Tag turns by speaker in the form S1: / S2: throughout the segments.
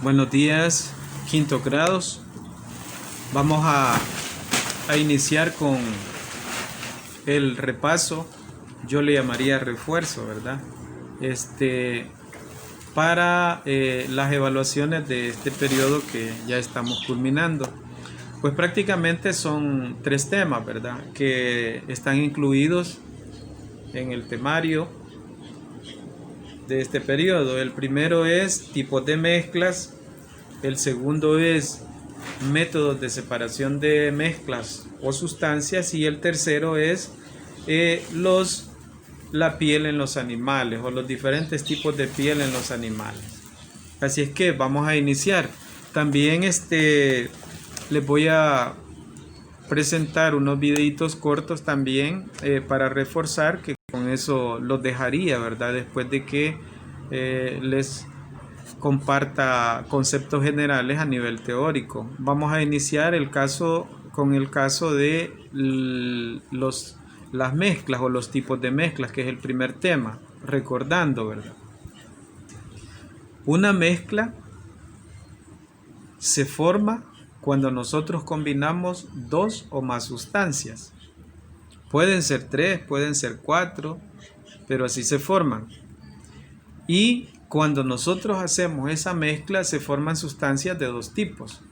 S1: Buenos días, quinto grados. Vamos a iniciar con el repaso. Yo le llamaría refuerzo, ¿verdad? Para las evaluaciones de este periodo que ya estamos culminando. Pues prácticamente son 3 temas, ¿verdad? Que están incluidos en el temario de este periodo. El primero es tipos de mezclas, el segundo es métodos de separación de mezclas o sustancias, y el tercero es la piel en los animales, o los diferentes tipos de piel en los animales. Así es que vamos a iniciar. También les voy a presentar unos videitos cortos también para reforzar, que con eso los dejaría, ¿verdad? Después de que les comparta conceptos generales a nivel teórico. Vamos a iniciar con el caso de las mezclas o los tipos de mezclas, que es el primer tema, recordando, ¿verdad? Una mezcla se forma cuando nosotros combinamos 2 o más sustancias. Pueden ser 3, pueden ser 4, pero así se forman. Y cuando nosotros hacemos esa mezcla, se forman sustancias de 2 tipos.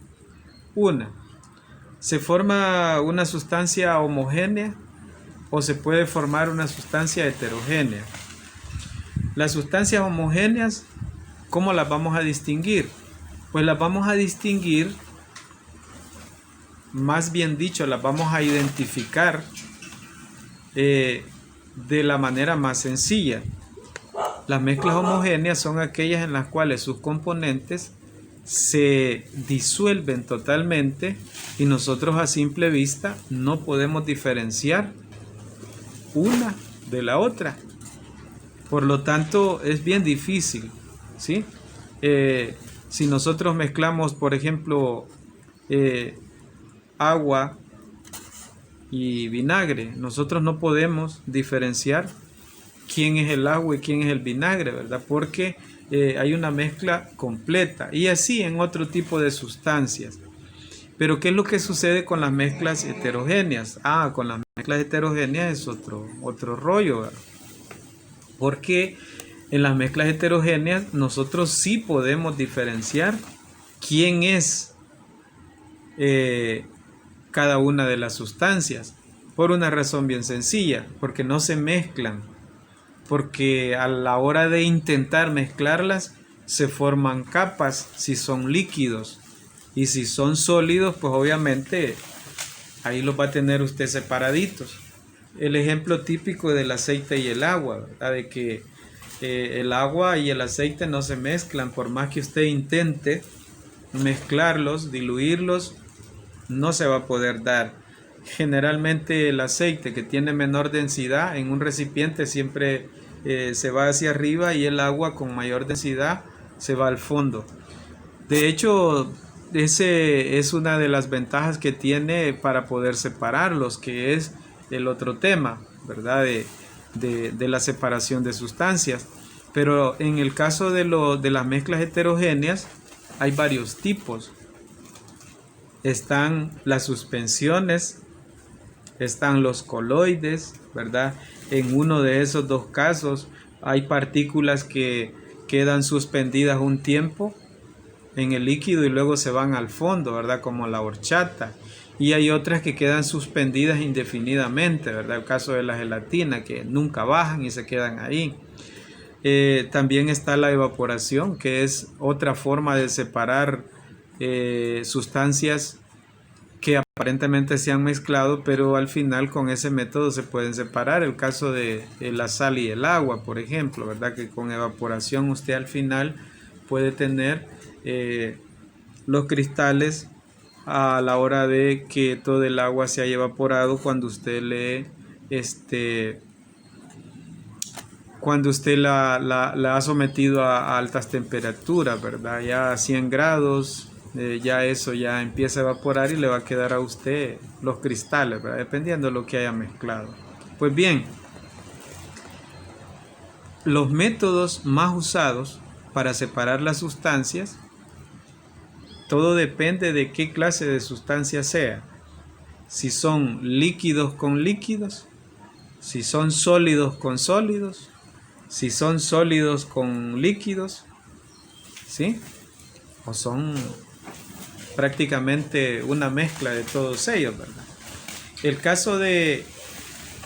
S1: Se forma una sustancia homogénea o se puede formar una sustancia heterogénea. Las sustancias homogéneas, ¿cómo las vamos a distinguir? Pues las vamos a distinguir, más bien dicho, las vamos a identificar de la manera más sencilla. Las mezclas homogéneas son aquellas en las cuales sus componentes se disuelven totalmente y nosotros a simple vista no podemos diferenciar una de la otra. Por lo tanto, es bien difícil, ¿sí? Si nosotros mezclamos, por ejemplo, agua y vinagre, nosotros no podemos diferenciar quién es el agua y quién es el vinagre, ¿verdad? Porque hay una mezcla completa, y así en otro tipo de sustancias. Pero ¿qué es lo que sucede con las mezclas heterogéneas? Con las mezclas heterogéneas es otro rollo, ¿verdad? Porque en las mezclas heterogéneas nosotros sí podemos diferenciar quién es cada una de las sustancias, por una razón bien sencilla, porque no se mezclan. Porque a la hora de intentar mezclarlas se forman capas si son líquidos, y si son sólidos, pues obviamente ahí los va a tener usted separaditos. El ejemplo típico del aceite y el agua, ¿verdad? De que el agua y el aceite no se mezclan, por más que usted intente mezclarlos, diluirlos, no se va a poder dar. Generalmente el aceite, que tiene menor densidad en un recipiente, siempre se va hacia arriba, y el agua con mayor densidad se va al fondo. De hecho, ese es una de las ventajas que tiene para poder separarlos, que es el otro tema, ¿verdad? De la separación de sustancias. Pero en el caso de las mezclas heterogéneas hay varios tipos. Están las suspensiones, están los coloides, ¿verdad? En uno de esos 2 casos hay partículas que quedan suspendidas un tiempo en el líquido y luego se van al fondo, ¿verdad? Como la horchata. Y hay otras que quedan suspendidas indefinidamente, ¿verdad? El caso de la gelatina, que nunca bajan y se quedan ahí. También está la evaporación, que es otra forma de separar sustancias que aparentemente se han mezclado, pero al final con ese método se pueden separar. El caso de la sal y el agua, por ejemplo, ¿verdad? Que con evaporación usted al final puede tener los cristales a la hora de que todo el agua se haya evaporado cuando usted la ha sometido a altas temperaturas, ¿verdad? Ya a 100 grados, ya eso ya empieza a evaporar y le va a quedar a usted los cristales, ¿verdad? Dependiendo de lo que haya mezclado. Pues bien, los métodos más usados para separar las sustancias todo depende de qué clase de sustancia sea. Si son líquidos con líquidos, si son sólidos con sólidos, si son sólidos con líquidos, ¿sí? O son prácticamente una mezcla de todos ellos, ¿verdad? El caso de,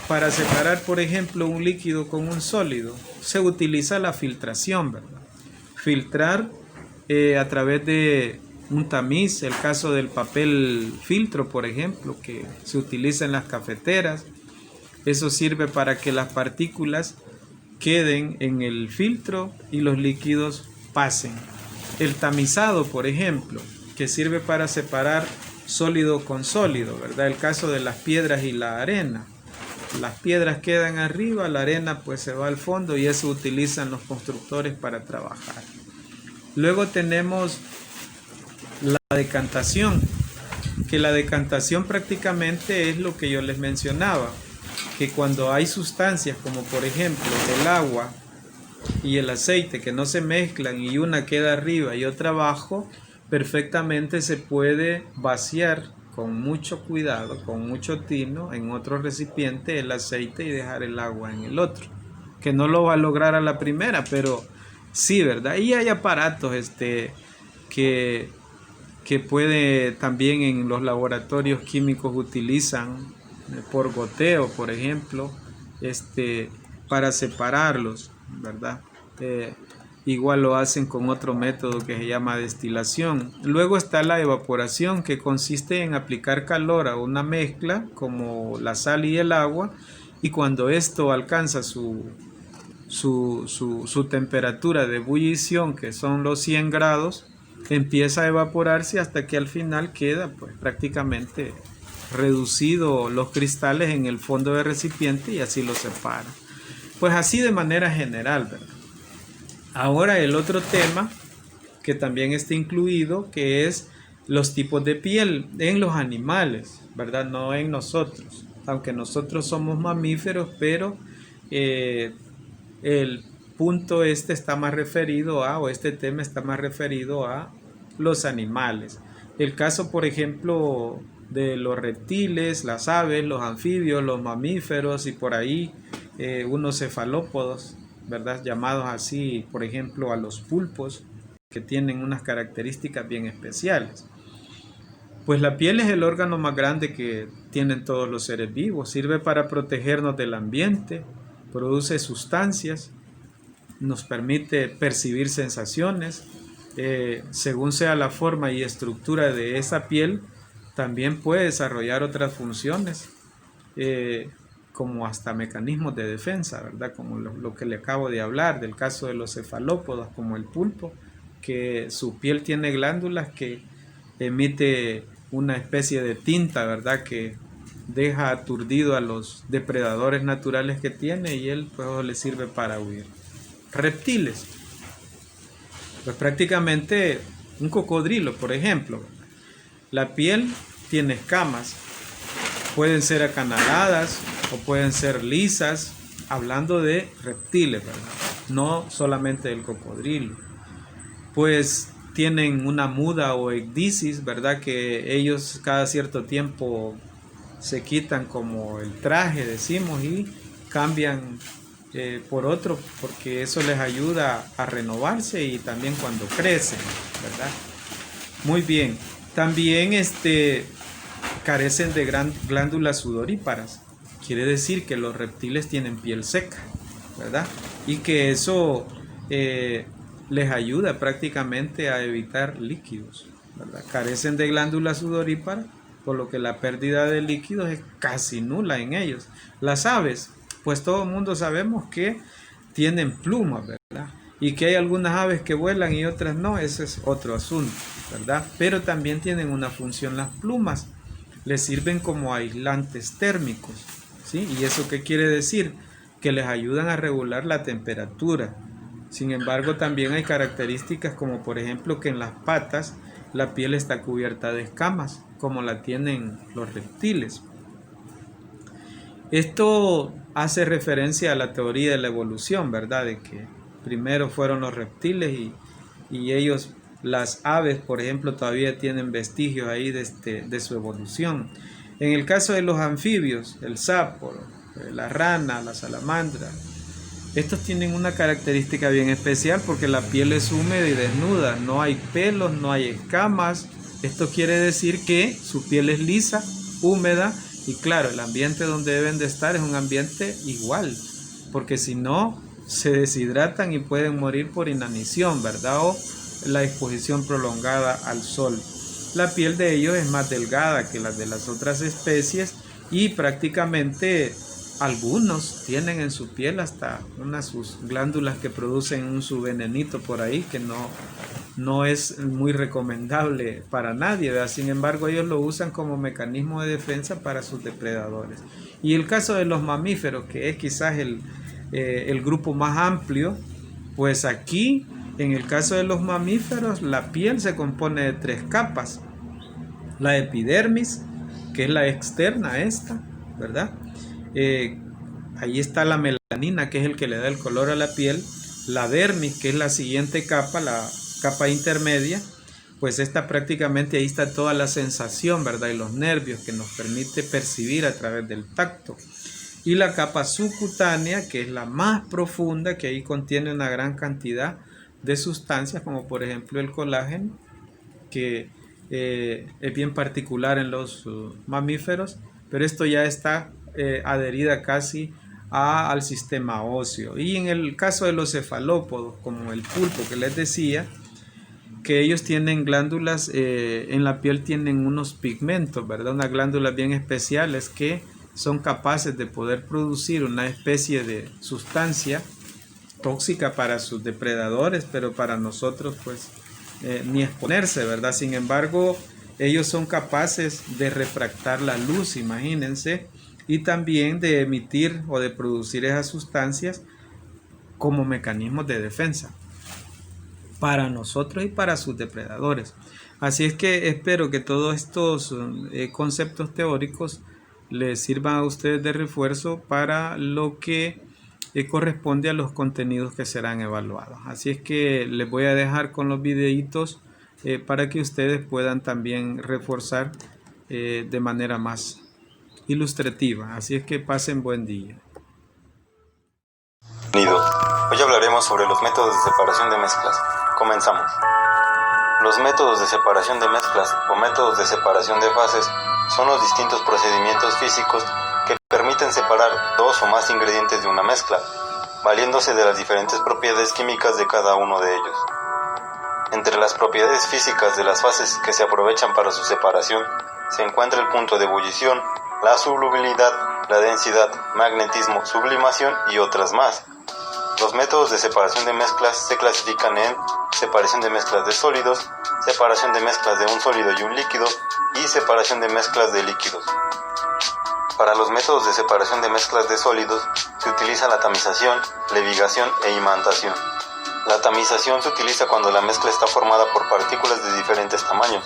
S1: para separar, por ejemplo, un líquido con un sólido, se utiliza la filtración, ¿verdad? Filtrar a través de un tamiz, el caso del papel filtro, por ejemplo, que se utiliza en las cafeteras. Eso sirve para que las partículas queden en el filtro y los líquidos pasen. El tamizado, por ejemplo, que sirve para separar sólido con sólido, ¿verdad? El caso de las piedras y la arena. Las piedras quedan arriba, la arena pues se va al fondo y eso utilizan los constructores para trabajar. Luego tenemos la decantación, que la decantación prácticamente es lo que yo les mencionaba, que cuando hay sustancias como por ejemplo el agua y el aceite que no se mezclan y una queda arriba y otra abajo, perfectamente se puede vaciar con mucho cuidado, con mucho tino en otro recipiente el aceite y dejar el agua en el otro, que no lo va a lograr a la primera, pero sí, ¿verdad? Y hay aparatos que puede también en los laboratorios químicos utilizan por goteo, por ejemplo, para separarlos, ¿verdad? Igual lo hacen con otro método que se llama destilación. Luego está la evaporación, que consiste en aplicar calor a una mezcla como la sal y el agua, y cuando esto alcanza su temperatura de ebullición, que son los 100 grados, empieza a evaporarse hasta que al final queda pues prácticamente reducido los cristales en el fondo del recipiente y así los separa. Pues así de manera general, ¿verdad? Ahora el otro tema que también está incluido, que es los tipos de piel en los animales, ¿verdad? No en nosotros, aunque nosotros somos mamíferos, pero el punto está más referido a, o este tema está más referido a los animales. El caso, por ejemplo, de los reptiles, las aves, los anfibios, los mamíferos y por ahí unos cefalópodos, ¿verdad? Llamados así, por ejemplo, a los pulpos, que tienen unas características bien especiales. Pues la piel es el órgano más grande que tienen todos los seres vivos. Sirve para protegernos del ambiente, produce sustancias, nos permite percibir sensaciones. Según sea la forma y estructura de esa piel, también puede desarrollar otras funciones, como hasta mecanismos de defensa, ¿verdad? Como lo que le acabo de hablar, del caso de los cefalópodos, como el pulpo, que su piel tiene glándulas que emite una especie de tinta, ¿verdad? Que deja aturdido a los depredadores naturales que tiene y él pues le sirve para huir. Reptiles, pues prácticamente un cocodrilo, por ejemplo, la piel tiene escamas, pueden ser acanaladas o pueden ser lisas, hablando de reptiles, ¿verdad? No solamente del cocodrilo. Pues tienen una muda o ecdisis, ¿verdad? Que ellos cada cierto tiempo se quitan como el traje, decimos, y cambian por otro, porque eso les ayuda a renovarse y también cuando crecen, ¿verdad? Muy bien. También carecen de glándulas sudoríparas. Quiere decir que los reptiles tienen piel seca, ¿verdad? Y que eso les ayuda prácticamente a evitar líquidos, ¿verdad? Carecen de glándulas sudoríparas, por lo que la pérdida de líquidos es casi nula en ellos. Las aves, pues todo el mundo sabemos que tienen plumas, ¿verdad? Y que hay algunas aves que vuelan y otras no, ese es otro asunto, ¿verdad? Pero también tienen una función las plumas, les sirven como aislantes térmicos, ¿sí? ¿Y eso qué quiere decir? Que les ayudan a regular la temperatura. Sin embargo, también hay características como por ejemplo que en las patas la piel está cubierta de escamas, como la tienen los reptiles. Esto hace referencia a la teoría de la evolución, ¿verdad? De que primero fueron los reptiles y ellos Las aves, por ejemplo, todavía tienen vestigios ahí de su evolución. En el caso de los anfibios, el sapo, la rana, la salamandra, estos tienen una característica bien especial porque la piel es húmeda y desnuda, no hay pelos, no hay escamas. Esto quiere decir que su piel es lisa, húmeda, y claro, el ambiente donde deben de estar es un ambiente igual, porque si no, se deshidratan y pueden morir por inanición, ¿verdad? O la exposición prolongada al sol. La piel de ellos es más delgada que la de las otras especies y prácticamente algunos tienen en su piel hasta sus glándulas que producen un subvenenito por ahí que no es muy recomendable para nadie, ¿verdad? Sin embargo, ellos lo usan como mecanismo de defensa para sus depredadores. Y el caso de los mamíferos, que es quizás el grupo más amplio, pues aquí, en el caso de los mamíferos, la piel se compone de 3 capas. La epidermis, que es la externa esta, ¿verdad? Ahí está la melanina, que es el que le da el color a la piel. La dermis, que es la siguiente capa, la capa intermedia, pues esta prácticamente ahí está toda la sensación, ¿verdad? Y los nervios que nos permite percibir a través del tacto. Y la capa subcutánea, que es la más profunda, que ahí contiene una gran cantidad de sustancias, como por ejemplo el colágeno, que es bien particular en los mamíferos, pero esto ya está adherida casi al sistema óseo. Y en el caso de los cefalópodos, como el pulpo que les decía, que ellos tienen glándulas, en la piel tienen unos pigmentos, ¿verdad? Unas glándulas bien especiales que son capaces de poder producir una especie de sustancia tóxica para sus depredadores, pero para nosotros pues ni exponerse, ¿verdad? Sin embargo, ellos son capaces de refractar la luz, imagínense, y también de emitir o de producir esas sustancias como mecanismos de defensa para nosotros y para sus depredadores. Así es que espero que todos estos conceptos teóricos les sirvan a ustedes de refuerzo para lo que corresponde a los contenidos que serán evaluados. Así es que les voy a dejar con los videitos para que ustedes puedan también reforzar de manera más ilustrativa. Así es que pasen buen día.
S2: Hoy hablaremos sobre los métodos de separación de mezclas. Comenzamos. Los métodos de separación de mezclas o métodos de separación de fases son los distintos procedimientos físicos que permiten separar 2 o más ingredientes de una mezcla, valiéndose de las diferentes propiedades químicas de cada uno de ellos. Entre las propiedades físicas de las fases que se aprovechan para su separación se encuentra el punto de ebullición, la solubilidad, la densidad, magnetismo, sublimación y otras más. Los métodos de separación de mezclas se clasifican en separación de mezclas de sólidos, separación de mezclas de un sólido y un líquido y separación de mezclas de líquidos. Para los métodos de separación de mezclas de sólidos se utiliza la tamización, levigación e imantación. La tamización se utiliza cuando la mezcla está formada por partículas de diferentes tamaños.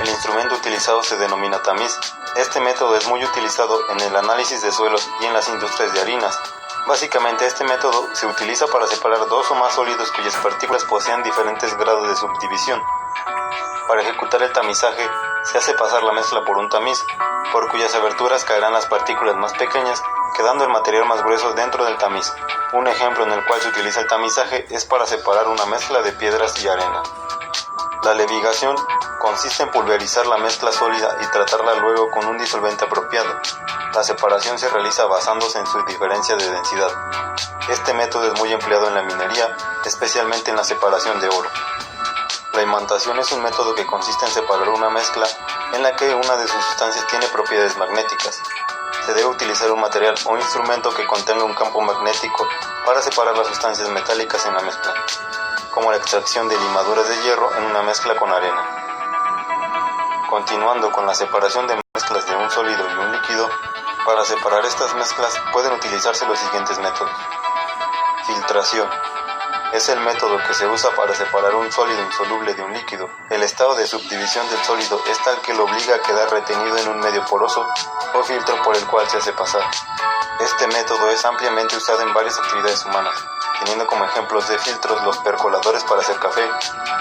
S2: El instrumento utilizado se denomina tamiz. Este método es muy utilizado en el análisis de suelos y en las industrias de harinas. Básicamente este método se utiliza para separar 2 o más sólidos cuyas partículas posean diferentes grados de subdivisión. Para ejecutar el tamizaje se hace pasar la mezcla por un tamiz, por cuyas aberturas caerán las partículas más pequeñas, quedando el material más grueso dentro del tamiz. Un ejemplo en el cual se utiliza el tamizaje es para separar una mezcla de piedras y arena. La levigación consiste en pulverizar la mezcla sólida y tratarla luego con un disolvente apropiado. La separación se realiza basándose en su diferencia de densidad. Este método es muy empleado en la minería, especialmente en la separación de oro. La imantación es un método que consiste en separar una mezcla en la que una de sus sustancias tiene propiedades magnéticas. Se debe utilizar un material o instrumento que contenga un campo magnético para separar las sustancias metálicas en la mezcla, como la extracción de limaduras de hierro en una mezcla con arena. Continuando con la separación de mezclas de un sólido y un líquido, para separar estas mezclas pueden utilizarse los siguientes métodos. Filtración. Es el método que se usa para separar un sólido insoluble de un líquido. El estado de subdivisión del sólido es tal que lo obliga a quedar retenido en un medio poroso o filtro por el cual se hace pasar. Este método es ampliamente usado en varias actividades humanas. teniendo como ejemplos de filtros los percoladores para hacer café,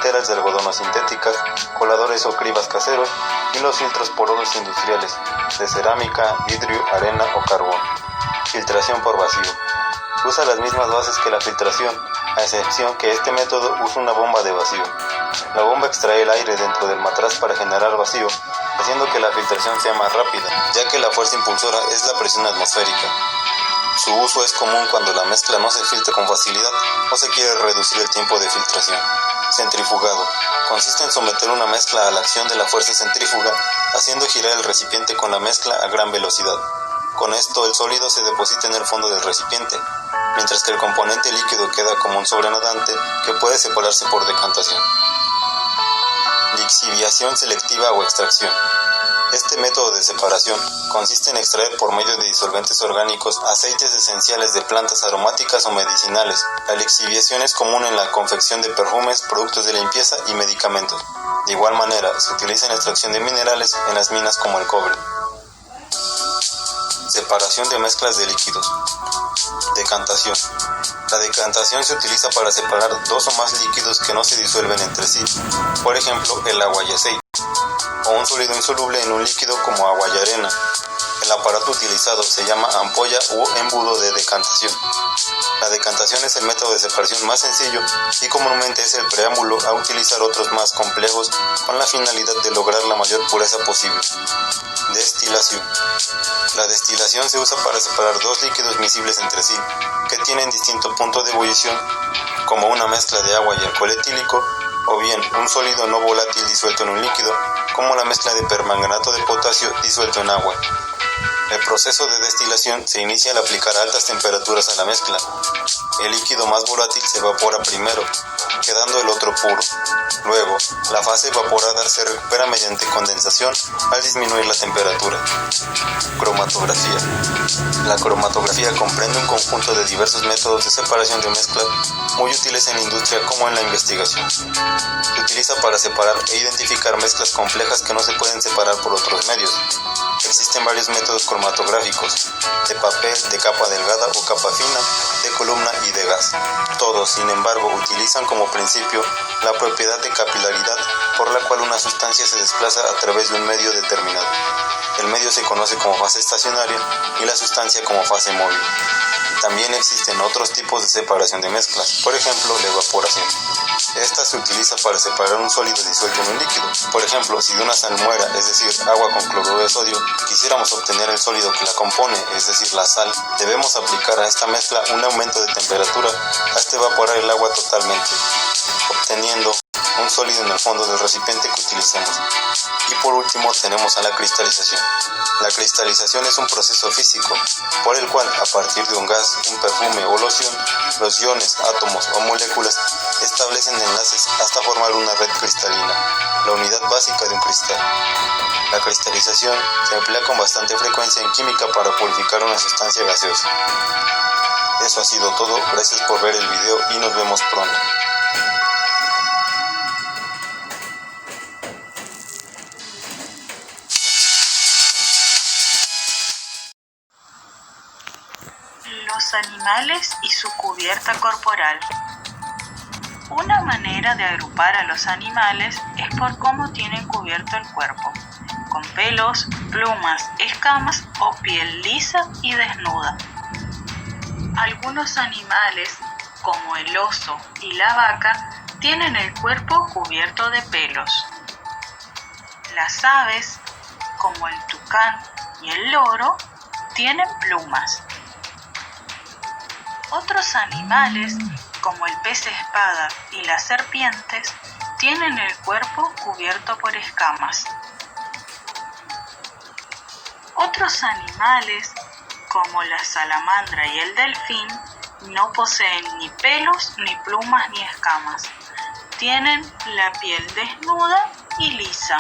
S2: telas de algodón o sintéticas, coladores o cribas caseros y los filtros porosos industriales de cerámica, vidrio, arena o carbón. Filtración por vacío. Usa las mismas bases que la filtración, a excepción que este método usa una bomba de vacío. La bomba extrae el aire dentro del matraz para generar vacío, haciendo que la filtración sea más rápida, ya que la fuerza impulsora es la presión atmosférica. Su uso es común cuando la mezcla no se filtra con facilidad o se quiere reducir el tiempo de filtración. Centrifugado. Consiste en someter una mezcla a la acción de la fuerza centrífuga, haciendo girar el recipiente con la mezcla a gran velocidad. Con esto, el sólido se deposita en el fondo del recipiente, mientras que el componente líquido queda como un sobrenadante que puede separarse por decantación. Lixiviación selectiva o extracción. Este método de separación consiste en extraer por medio de disolventes orgánicos aceites esenciales de plantas aromáticas o medicinales. La lixiviación es común en la confección de perfumes, productos de limpieza y medicamentos. De igual manera, se utiliza en la extracción de minerales en las minas como el cobre. Separación de mezclas de líquidos. Decantación. La decantación se utiliza para separar dos o más líquidos que no se disuelven entre sí, por ejemplo, el agua y aceite, o un sólido insoluble en un líquido como agua y arena. El aparato utilizado se llama ampolla u embudo de decantación. La decantación es el método de separación más sencillo y comúnmente es el preámbulo a utilizar otros más complejos con la finalidad de lograr la mayor pureza posible. Destilación. La destilación se usa para separar dos líquidos miscibles entre sí, que tienen distinto punto de ebullición, como una mezcla de agua y alcohol etílico, o bien un sólido no volátil disuelto en un líquido, como la mezcla de permanganato de potasio disuelto en agua. El proceso de destilación se inicia al aplicar altas temperaturas a la mezcla. El líquido más volátil se evapora primero, quedando el otro puro. Luego, la fase evaporada se recupera mediante condensación al disminuir la temperatura. Cromatografía. La cromatografía comprende un conjunto de diversos métodos de separación de mezclas muy útiles en la industria como en la investigación. Se utiliza para separar e identificar mezclas complejas que no se pueden separar por otros medios. Existen varios métodos cromatográficos, de papel, de capa delgada o capa fina, de columna y de gas. Todos, sin embargo, utilizan como principio la propiedad de capilaridad por la cual una sustancia se desplaza a través de un medio determinado. El medio se conoce como fase estacionaria y la sustancia como fase móvil. También existen otros tipos de separación de mezclas, por ejemplo, la evaporación. Esta se utiliza para separar un sólido disuelto en un líquido. Por ejemplo, si de una salmuera, es decir, agua con cloruro de sodio, quisiéramos obtener el sólido que la compone, es decir, la sal, debemos aplicar a esta mezcla un aumento de temperatura hasta evaporar el agua totalmente, obteniendo un sólido en el fondo del recipiente que utilicemos. Y por último tenemos a la cristalización. La cristalización es un proceso físico por el cual, a partir de un gas, un perfume o loción, los iones, átomos o moléculas establecen enlaces hasta formar una red cristalina, la unidad básica de un cristal. La cristalización se emplea con bastante frecuencia en química para purificar una sustancia gaseosa. Eso ha sido todo, gracias por ver el video y nos vemos pronto.
S3: Los animales y su cubierta corporal. Una manera de agrupar a los animales es por cómo tienen cubierto el cuerpo, con pelos, plumas, escamas o piel lisa y desnuda. Algunos animales, como el oso y la vaca, tienen el cuerpo cubierto de pelos. Las aves, como el tucán y el loro, tienen plumas. Otros animales, como el pez espada y las serpientes, tienen el cuerpo cubierto por escamas. Otros animales, como la salamandra y el delfín, no poseen ni pelos, ni plumas, ni escamas. Tienen la piel desnuda y lisa.